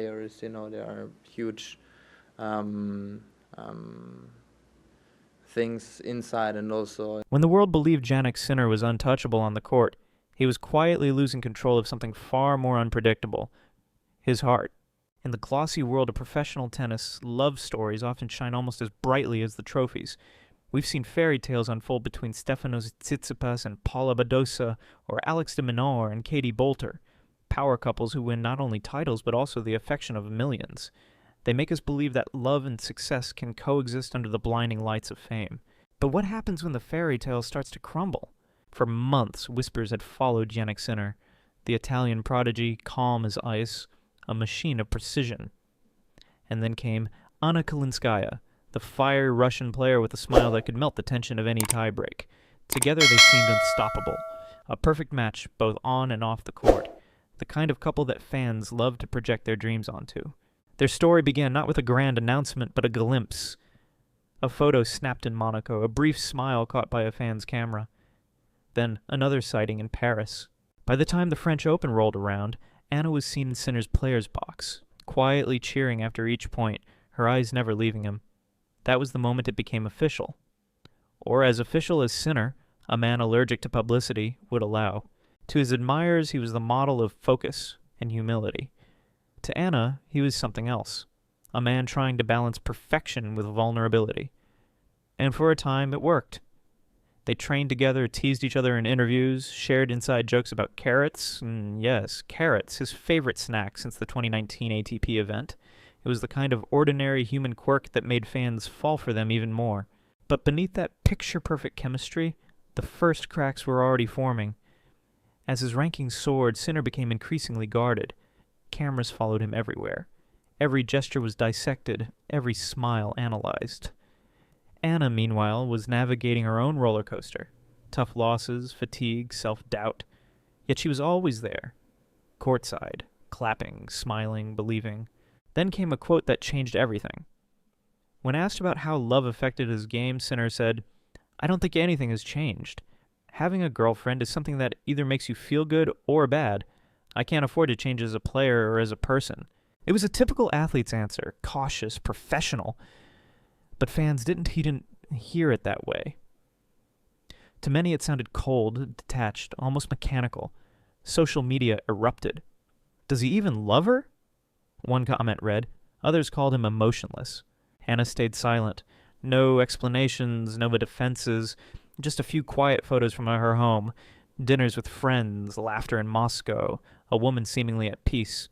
players, there are huge um, um, things inside and also. When the world believed Jannik Sinner was untouchable on the court, he was quietly losing control of something far more unpredictable: his heart. In the glossy world of professional tennis, love stories often shine almost as brightly as the trophies. We've seen fairy tales unfold between Stefanos Tsitsipas and Paula Badosa, or Alex de Minaur and Katie Boulter, power couples who win not only titles but also the affection of millions. They make us believe that love and success can coexist under the blinding lights of fame. But what happens when the fairy tale starts to crumble? For months, whispers had followed Jannik Sinner, the Italian prodigy, calm as ice, a machine of precision. And then came Anna Kalinskaya, the fiery Russian player with a smile that could melt the tension of any tiebreak. Together they seemed unstoppable, a perfect match both on and off the court, the kind of couple that fans love to project their dreams onto. Their story began not with a grand announcement, but a glimpse. A photo snapped in Monaco, a brief smile caught by a fan's camera. Then another sighting in Paris. By the time the French Open rolled around, Anna was seen in Sinner's player's box, quietly cheering after each point, her eyes never leaving him. That was the moment it became official. Or as official as Sinner, a man allergic to publicity, would allow. To his admirers, he was the model of focus and humility. To Anna, he was something else, a man trying to balance perfection with vulnerability. And for a time, it worked. They trained together, teased each other in interviews, shared inside jokes about carrots. Yes, carrots, his favorite snack since the 2019 ATP event. It was the kind of ordinary human quirk that made fans fall for them even more. But beneath that picture-perfect chemistry, the first cracks were already forming. As his rankings soared, Sinner became increasingly guarded. Cameras followed him everywhere. Every gesture was dissected, every smile analyzed. Anna, meanwhile, was navigating her own roller coaster. Tough losses, fatigue, self-doubt. Yet she was always there. Courtside, clapping, smiling, believing. Then came a quote that changed everything. When asked about how love affected his game, Sinner said, "I don't think anything has changed. Having a girlfriend is something that either makes you feel good or bad. I can't afford to change as a player or as a person." It was a typical athlete's answer, cautious, professional. But fans didn't hear it that way. To many it sounded cold, detached, almost mechanical. Social media erupted. "Does he even love her?" One comment read. Others called him emotionless. Anna stayed silent. No explanations, no defenses, just a few quiet photos from her home. Dinners with friends, laughter in Moscow, a woman seemingly at peace.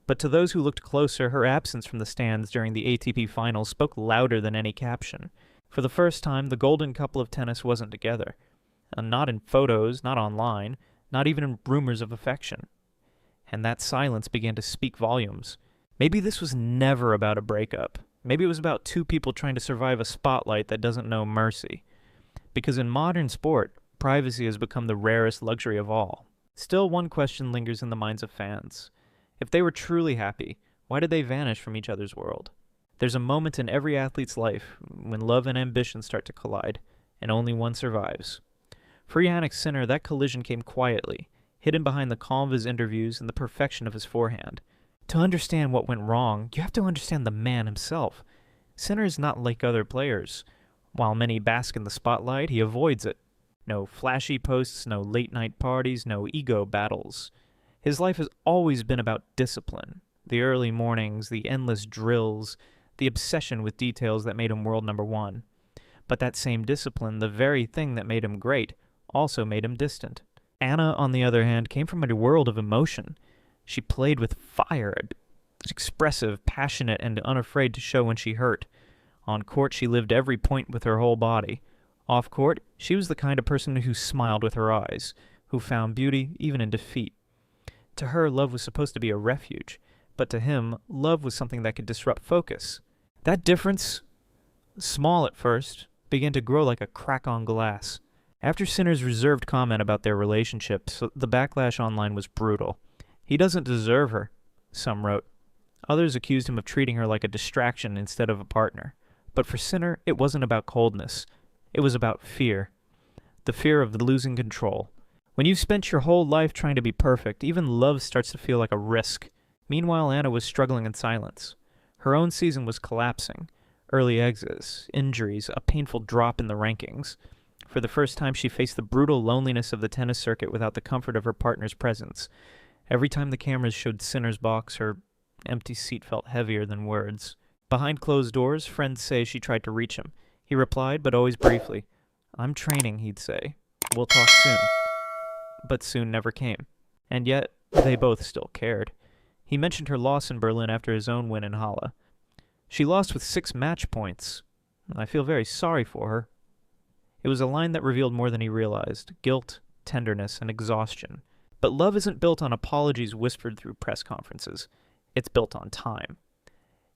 But to those who looked closer, her absence from the stands during the ATP finals spoke louder than any caption. For the first time, the golden couple of tennis wasn't together. Not in photos, not online, not even in rumors of affection. And that silence began to speak volumes. Maybe this was never about a breakup. Maybe it was about two people trying to survive a spotlight that doesn't know mercy. Because in modern sport, privacy has become the rarest luxury of all. Still, one question lingers in the minds of fans. If they were truly happy, why did they vanish from each other's world? There's a moment in every athlete's life when love and ambition start to collide, and only one survives. For Jannik Sinner, that collision came quietly, hidden behind the calm of his interviews and the perfection of his forehand. To understand what went wrong, you have to understand the man himself. Sinner is not like other players. While many bask in the spotlight, he avoids it. No flashy posts, no late-night parties, no ego battles. His life has always been about discipline. The early mornings, the endless drills, the obsession with details that made him world number one. But that same discipline, the very thing that made him great, also made him distant. Anna, on the other hand, came from a world of emotion. She played with fire, expressive, passionate, and unafraid to show when she hurt. On court, she lived every point with her whole body. Off court, she was the kind of person who smiled with her eyes, who found beauty even in defeat. To her, love was supposed to be a refuge, but to him, love was something that could disrupt focus. That difference, small at first, began to grow like a crack on glass. After Sinner's reserved comment about their relationship, the backlash online was brutal. "He doesn't deserve her," some wrote. Others accused him of treating her like a distraction instead of a partner. But for Sinner, it wasn't about coldness. It was about fear. The fear of losing control. When you've spent your whole life trying to be perfect, even love starts to feel like a risk. Meanwhile, Anna was struggling in silence. Her own season was collapsing. Early exits, injuries, a painful drop in the rankings. For the first time, she faced the brutal loneliness of the tennis circuit without the comfort of her partner's presence. Every time the cameras showed Sinner's box, her empty seat felt heavier than words. Behind closed doors, friends say she tried to reach him. He replied, but always briefly. "I'm training," he'd say. "We'll talk soon." But soon never came. And yet, they both still cared. He mentioned her loss in Berlin after his own win in Halle. "She lost with 6 match points. I feel very sorry for her." It was a line that revealed more than he realized: guilt, tenderness, and exhaustion. But love isn't built on apologies whispered through press conferences. It's built on time.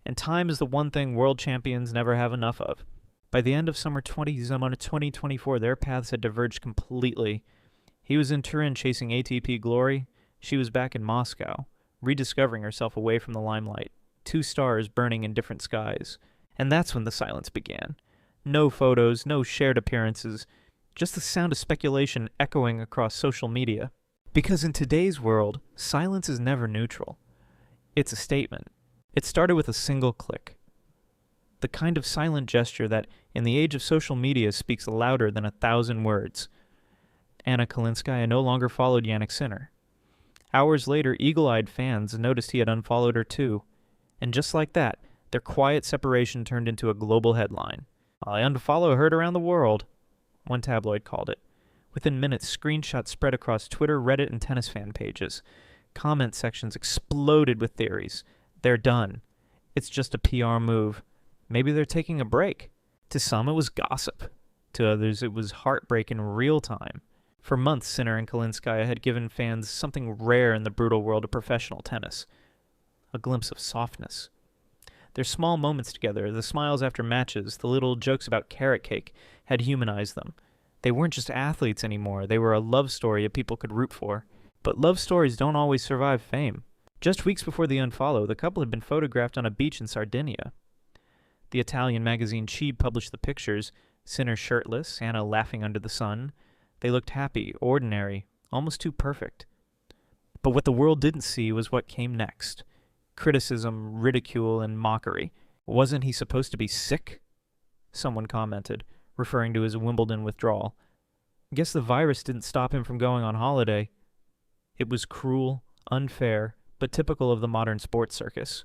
And time is the one thing world champions never have enough of. By the end of summer 2024, their paths had diverged completely. He was in Turin chasing ATP glory. She was back in Moscow, rediscovering herself away from the limelight. 2 stars burning in different skies. And that's when the silence began. No photos, no shared appearances, just the sound of speculation echoing across social media. Because in today's world, silence is never neutral. It's a statement. It started with a single click. The kind of silent gesture that, in the age of social media, speaks louder than 1,000 words. Anna Kalinskaya no longer followed Jannik Sinner. Hours later, eagle-eyed fans noticed he had unfollowed her too. And just like that, their quiet separation turned into a global headline. "I unfollow heard around the world," one tabloid called it. Within minutes, screenshots spread across Twitter, Reddit, and tennis fan pages. Comment sections exploded with theories. "They're done. It's just a PR move. Maybe they're taking a break." To some, it was gossip. To others, it was heartbreak in real time. For months, Sinner and Kalinskaya had given fans something rare in the brutal world of professional tennis: a glimpse of softness. Their small moments together, the smiles after matches, the little jokes about carrot cake, had humanized them. They weren't just athletes anymore, they were a love story that people could root for. But love stories don't always survive fame. Just weeks before the unfollow, the couple had been photographed on a beach in Sardinia. The Italian magazine Cheap published the pictures: Sinner shirtless, Anna laughing under the sun. They looked happy, ordinary, almost too perfect. But what the world didn't see was what came next. Criticism, ridicule, and mockery. "Wasn't he supposed to be sick?" someone commented, referring to his Wimbledon withdrawal. "Guess the virus didn't stop him from going on holiday." It was cruel, unfair, but typical of the modern sports circus,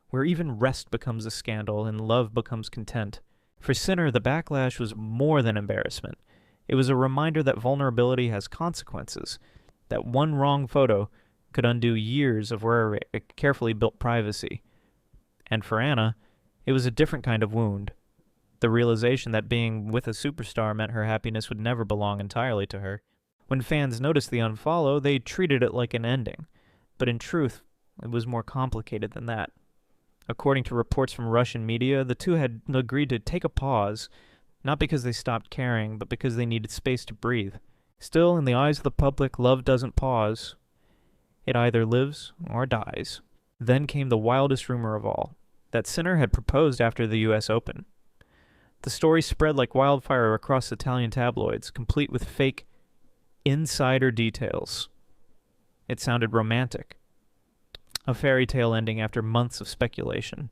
where even rest becomes a scandal and love becomes content. For Sinner, the backlash was more than embarrassment. It was a reminder that vulnerability has consequences, that one wrong photo could undo years of carefully built privacy. And for Anna, it was a different kind of wound. The realization that being with a superstar meant her happiness would never belong entirely to her. When fans noticed the unfollow, they treated it like an ending. But in truth, it was more complicated than that. According to reports from Russian media, the two had agreed to take a pause, not because they stopped caring, but because they needed space to breathe. Still, in the eyes of the public, love doesn't pause. It either lives or dies. Then came the wildest rumor of all, that Sinner had proposed after the U.S. Open. The story spread like wildfire across Italian tabloids, complete with fake insider details. It sounded romantic. A fairy tale ending after months of speculation.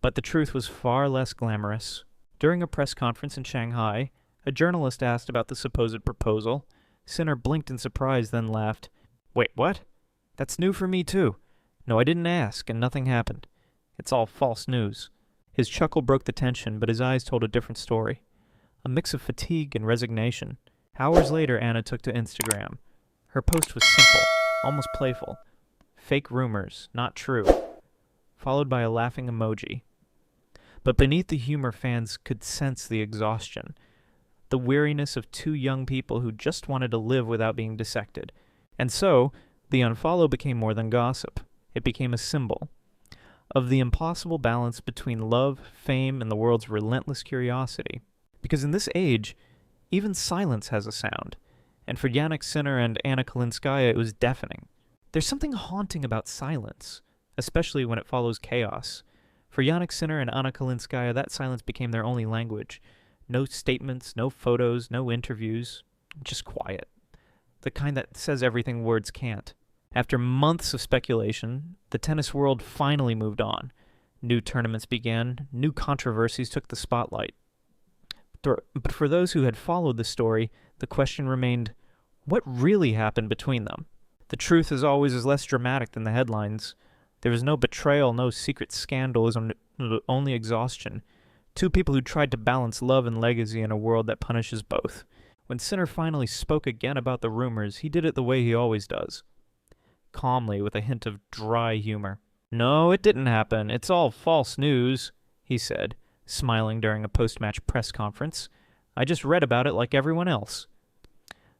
But the truth was far less glamorous. During a press conference in Shanghai, a journalist asked about the supposed proposal. Sinner blinked in surprise, then laughed. "Wait, what? That's new for me, too. No, I didn't ask, and nothing happened. It's all false news." His chuckle broke the tension, but his eyes told a different story. A mix of fatigue and resignation. Hours later, Anna took to Instagram. Her post was simple, almost playful. "Fake rumors, not true," followed by a laughing emoji. But beneath the humor, fans could sense the exhaustion. The weariness of 2 young people who just wanted to live without being dissected. And so, the unfollow became more than gossip. It became a symbol of the impossible balance between love, fame, and the world's relentless curiosity. Because in this age, even silence has a sound. And for Jannik Sinner and Anna Kalinskaya, it was deafening. There's something haunting about silence, especially when it follows chaos. For Jannik Sinner and Anna Kalinskaya, that silence became their only language. No statements, no photos, no interviews, just quiet. The kind that says everything words can't. After months of speculation, the tennis world finally moved on. New tournaments began, new controversies took the spotlight. But for those who had followed the story, the question remained, what really happened between them? The truth, as always, is less dramatic than the headlines. There was no betrayal, no secret scandal, only exhaustion. Two people who tried to balance love and legacy in a world that punishes both. When Sinner finally spoke again about the rumors, he did it the way he always does. Calmly, with a hint of dry humor. "No, it didn't happen. It's all false news," he said, smiling during a post-match press conference. "I just read about it like everyone else."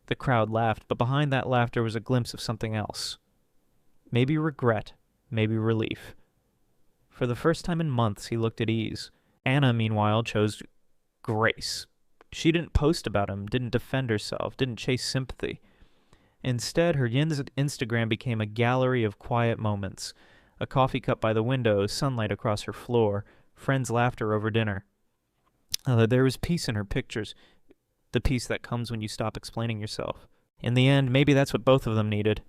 The crowd laughed, but behind that laughter was a glimpse of something else. Maybe regret, maybe relief. For the first time in months, he looked at ease. Anna, meanwhile, chose grace. She didn't post about him, didn't defend herself, didn't chase sympathy. Instead, her Instagram became a gallery of quiet moments. A coffee cup by the window, sunlight across her floor, friends' laughter over dinner. There was peace in her pictures, the peace that comes when you stop explaining yourself. In the end, maybe that's what both of them needed.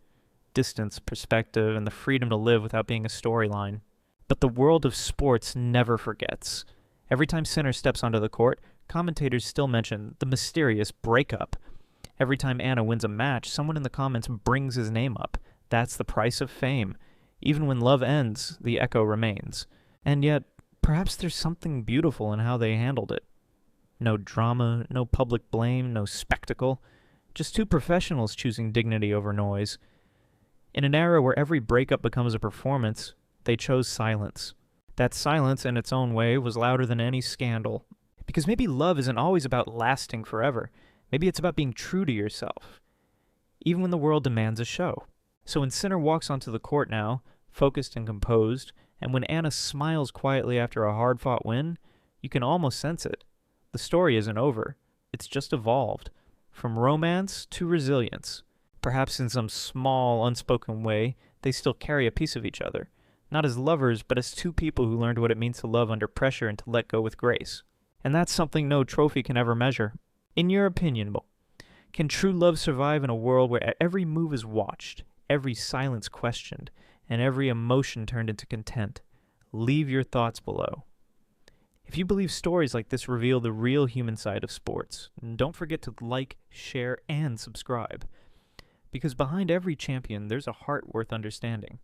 Distance, perspective, and the freedom to live without being a storyline. But the world of sports never forgets. Every time Sinner steps onto the court, commentators still mention the mysterious breakup. Every time Anna wins a match, someone in the comments brings his name up. That's the price of fame. Even when love ends, the echo remains. And yet, perhaps there's something beautiful in how they handled it. No drama, no public blame, no spectacle. Just two professionals choosing dignity over noise. In an era where every breakup becomes a performance, they chose silence. That silence, in its own way, was louder than any scandal. Because maybe love isn't always about lasting forever. Maybe it's about being true to yourself, even when the world demands a show. So when Sinner walks onto the court now, focused and composed, and when Anna smiles quietly after a hard-fought win, you can almost sense it. The story isn't over. It's just evolved. From romance to resilience. Perhaps in some small, unspoken way, they still carry a piece of each other. Not as lovers, but as two people who learned what it means to love under pressure and to let go with grace. And that's something no trophy can ever measure. In your opinion, Bo, can true love survive in a world where every move is watched, every silence questioned, and every emotion turned into content? Leave your thoughts below. If you believe stories like this reveal the real human side of sports, don't forget to like, share, and subscribe. Because behind every champion, there's a heart worth understanding.